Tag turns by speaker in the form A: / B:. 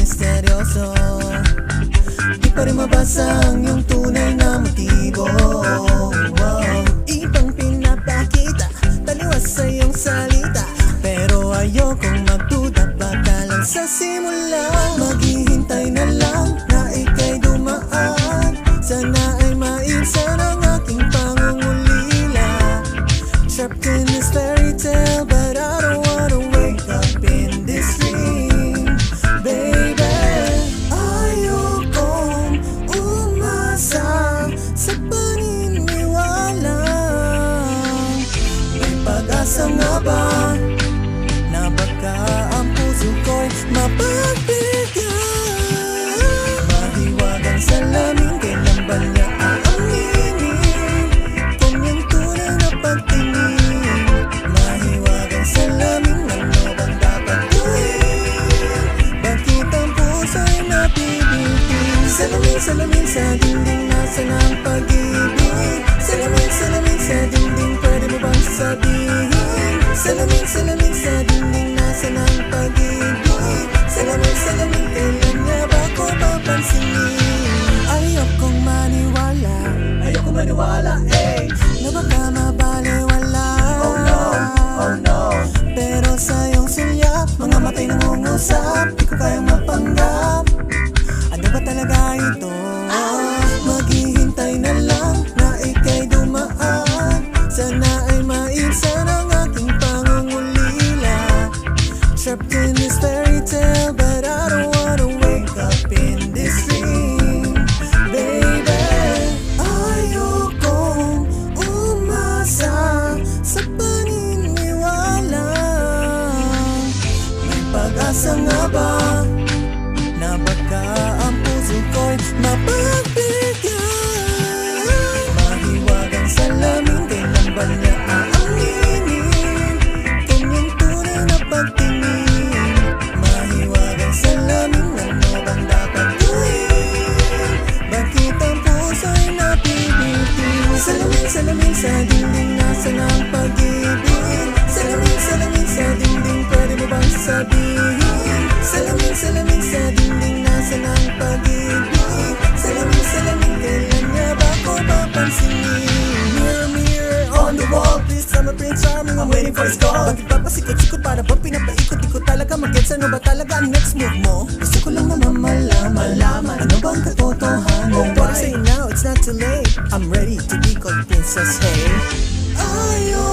A: misteryoso. Di pa rin mabasa ang iyong tunay na motibo. Ibang pinapakita, taliwas sa iyong salita, pero ayokong magduda, baka lang sa simula. Maghihintay na lang na ika'y dumaan, sana ay maibsan ang aking pangungulila. Trapped in this fairy tale, but I don't wanna wake up in this dream, baby. Ayokong umasa sa paniniwala. May pag-asa nga ba na baka ang puso ko'y mapagbigyan? Mahiwagang salamin, kailan ba niya aaminin kung yung tunay na pagtingin? Mahiwagang salamin, ano bang dapat gawin? Bakit ang puso'y nabibitin? Salamin, salamin sa dingding, nasa na ang pag-ibig? Salamin, salamin sa dingding, pwede mo bang sabihin? Salamin, salamin sa dingding, nasa na ang pag-ibig? Salamin, salamin, kailan niya ba ko papansinin? Ayokong maniwala, ayokong maniwala, eh, na baka mabaliwala. Oh no, oh no. Pero sa iyong silya, mga matay nangungusap, di ko kayang mapanggap. Ano ba talaga ito? Maghihintay na lang na ika'y dumaan, sana ay maibsan ang aking pangungulila. Trapped in this fairy tale, but I don't wanna wake up in this dream, baby. Ayokong umasa sa paniniwala. May pag-asa nga ba na baka ang puso ko'y mapagbigyan? Mahiwagang salamin, kailan ba niya aaminin kung yung tunay na pagtingin? Mahiwagang salamin, ano bang dapat gawin? Bakit ang puso'y nabibitin? Salamin, salamin sa dingding, nasa na ang pag-ibig? Salamin, salamin sa dingding, pwede mo bang sabihin? Salamin, salamin sa dingding, nasa na ang pag-ibig? Salamin, salamin, kailan niya ba ko papansinin? Mirror, mirror on the wall, please tell me Prince Charming, I'm waiting for his call. Bakit ba pasikot-sikot, para ba pinapaikot? Di ko talaga mag-gets, ano ba talaga ang next move mo? Gusto ko lang naman malaman, ano bang katotohanan? Oh, what I say now, it's not too late, I'm ready to be called princess, hey. Ayaw